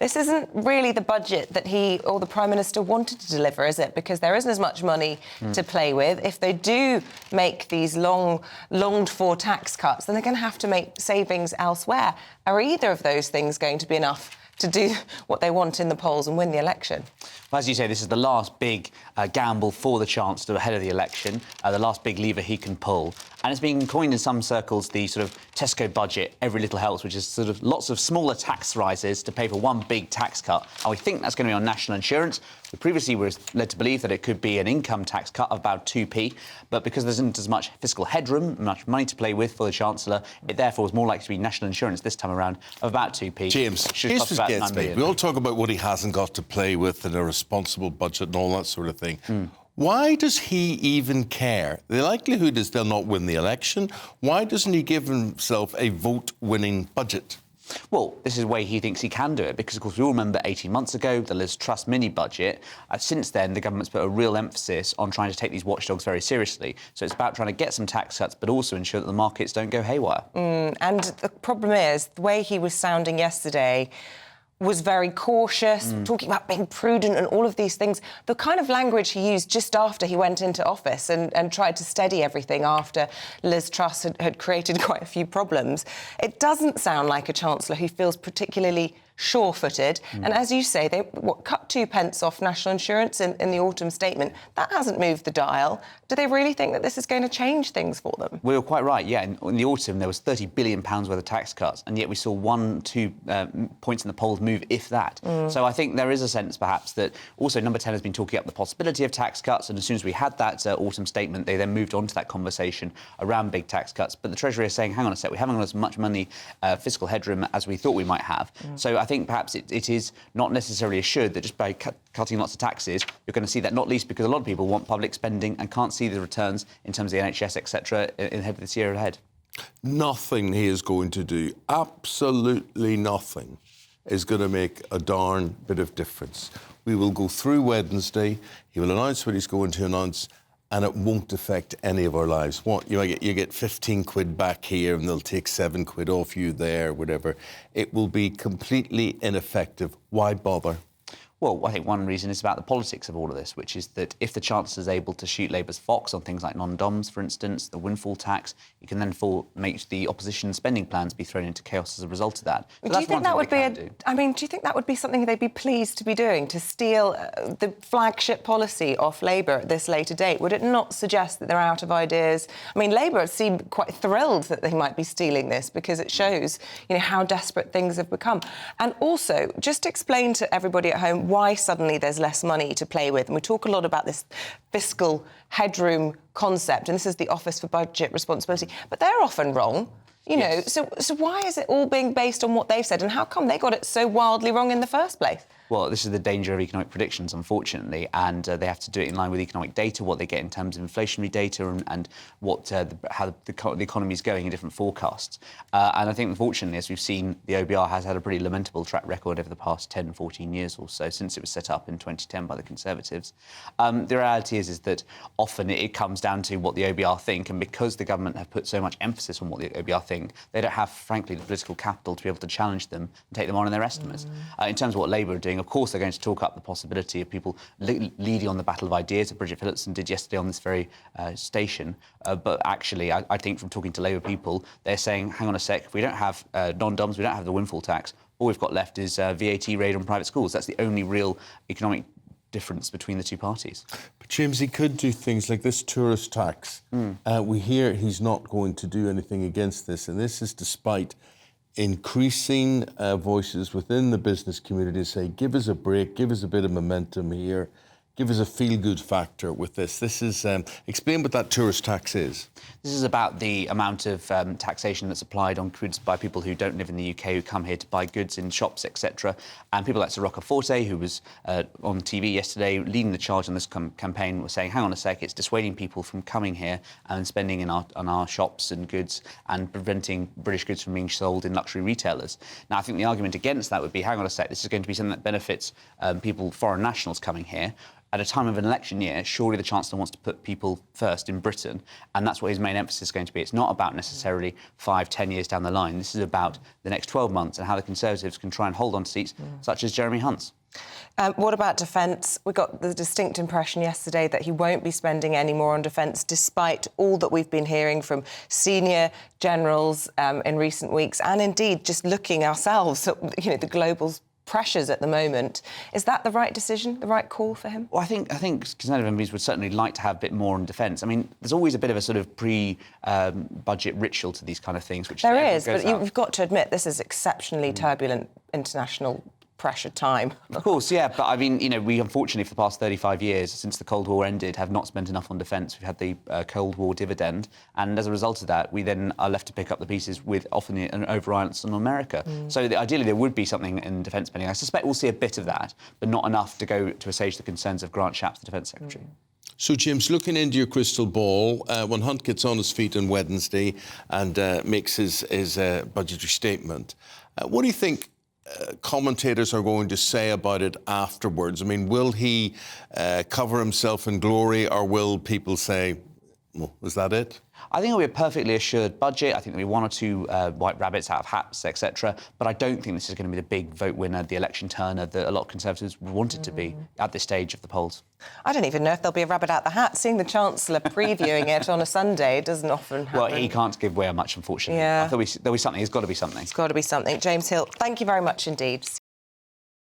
this isn't really the budget that he or the Prime Minister wanted to deliver, is it? Because there isn't as much money to play with. If they do make these longed-for tax cuts, then they're going to have to make savings elsewhere. Are either of those things going to be enough to do what they want in the polls and win the election? Well, as you say, this is the last big gamble for the Chancellor ahead of the election, the last big lever he can pull. And it's been coined in some circles the sort of Tesco budget, every little helps, which is sort of lots of smaller tax rises to pay for one big tax cut. And we think that's going to be on national insurance. We previously were led to believe that it could be an income tax cut of about 2p, but because there isn't as much fiscal headroom, much money to play with for the Chancellor, it therefore was more likely to be national insurance this time around of about 2p. James, here's what gets me. We all talk about what he hasn't got to play with and a responsible budget and all that sort of thing. Why does he even care? The likelihood is they'll not win the election. Why doesn't he give himself a vote-winning budget? Well, this is the way he thinks he can do it, because, of course, we all remember 18 months ago, the Liz Truss mini-budget. Since then, the government's put a real emphasis on trying to take these watchdogs very seriously. So it's about trying to get some tax cuts, but also ensure that the markets don't go haywire. And the problem is, the way he was sounding yesterday was very cautious, talking about being prudent and all of these things. The kind of language he used just after he went into office and tried to steady everything after Liz Truss had created quite a few problems. It doesn't sound like a Chancellor who feels particularly sure-footed. And as you say, they cut 2 pence off national insurance in the autumn statement. That hasn't moved the dial. Do they really think that this is going to change things for them? We were quite right, yeah. In the autumn, there was £30 billion worth of tax cuts, and yet we saw 1-2 points in the polls move, if that. So I think there is a sense, perhaps, that also Number 10 has been talking up the possibility of tax cuts, and as soon as we had that autumn statement, they then moved on to that conversation around big tax cuts. But the Treasury is saying, hang on a sec, we haven't got as much money, fiscal headroom, as we thought we might have. So I think perhaps it is not necessarily assured that just by cutting lots of taxes, you're going to see that, not least because a lot of people want public spending and can't see the returns in terms of the NHS, etc., in this year ahead. Nothing he is going to do, absolutely nothing, is going to make a darn bit of difference. We will go through Wednesday, he will announce what he's going to announce, and it won't affect any of our lives. What you get 15 quid back here and they'll take 7 quid off you there, whatever. It will be completely ineffective. Why bother? Well, I think one reason is about the politics of all of this, which is that if the Chancellor is able to shoot Labour's fox on things like non-doms, for instance, the windfall tax, you can then make the opposition spending plans be thrown into chaos as a result of that. So do you think that would be do you think that would be something they'd be pleased to be doing, to steal the flagship policy off Labour at this later date? Would it not suggest that they're out of ideas? I mean, Labour seem quite thrilled that they might be stealing this because it shows, how desperate things have become. And also, just explain to everybody at home why suddenly there's less money to play with. And we talk a lot about this fiscal headroom concept, and this is the Office for Budget Responsibility, but they're often wrong. Yes. So why is it all being based on what they've said, and how come they got it so wildly wrong in the first place? Well, this is the danger of economic predictions, unfortunately, and they have to do it in line with economic data, what they get in terms of inflationary data and what how the economy is going in different forecasts. And I think, unfortunately, as we've seen, the OBR has had a pretty lamentable track record over the past 10, 14 years or so, since it was set up in 2010 by the Conservatives. The reality is that often it comes down to what the OBR think, and because the government have put so much emphasis on what the OBR think, they don't have, frankly, the political capital to be able to challenge them and take them on in their estimates. In terms of what Labour are doing, of course, they're going to talk up the possibility of people leading on the battle of ideas, as Bridget Phillipson did yesterday on this very station. But actually, I think from talking to Labour people, they're saying, hang on a sec, if we don't have non-doms, we don't have the windfall tax, all we've got left is VAT raid on private schools. That's the only real economic difference between the two parties. But James, he could do things like this tourist tax. We hear he's not going to do anything against this, and this is despite increasing voices within the business community say, give us a break, give us a bit of momentum here, give us a feel-good factor with this. This is... explain what that tourist tax is. This is about the amount of taxation that's applied on goods by people who don't live in the UK, who come here to buy goods in shops, etc. And people like Sir Rocco Forte, who was on TV yesterday leading the charge on this campaign, was saying, hang on a sec, it's dissuading people from coming here and spending on our shops and goods and preventing British goods from being sold in luxury retailers. Now, I think the argument against that would be, hang on a sec, this is going to be something that benefits people, foreign nationals coming here. at a time of an election year, surely the Chancellor wants to put people first in Britain, and that's what his main emphasis is going to be. It's not about necessarily 5, 10 years down the line. This is about the next 12 months and how the Conservatives can try and hold on to seats such as Jeremy Hunt's. What about defence? We got the distinct impression yesterday that he won't be spending any more on defence, despite all that we've been hearing from senior generals in recent weeks, and indeed just looking ourselves at the global pressures at the moment. Is that the right decision, the right call for him? Well, I think Conservative MPs would certainly like to have a bit more on defence. I mean, there's always a bit of a sort of pre-budget ritual to these kind of things, which there is, but you've got to admit this is exceptionally turbulent international pressure time. Of course, yeah, but I mean, we unfortunately for the past 35 years, since the Cold War ended, have not spent enough on defence. We've had the Cold War dividend, and as a result of that, we then are left to pick up the pieces with often an over-reliance on America. So ideally there would be something in defence spending. I suspect we'll see a bit of that, but not enough to go to assuage the concerns of Grant Shapps, the Defence Secretary. So, James, looking into your crystal ball, when Hunt gets on his feet on Wednesday and makes his budgetary statement, what do you think commentators are going to say about it afterwards? I mean, will he cover himself in glory, or will people say, well, was that it? I think it'll be a perfectly assured budget. I think there'll be one or two white rabbits out of hats, etc. But I don't think this is going to be the big vote winner, the election turner that a lot of Conservatives want it to be at this stage of the polls. I don't even know if there'll be a rabbit out the hat. Seeing the Chancellor previewing it on a Sunday doesn't often happen. Well, he can't give way much, unfortunately. Yeah. There'll be something. There's got to be something. It's got to be something. James Heale, thank you very much indeed.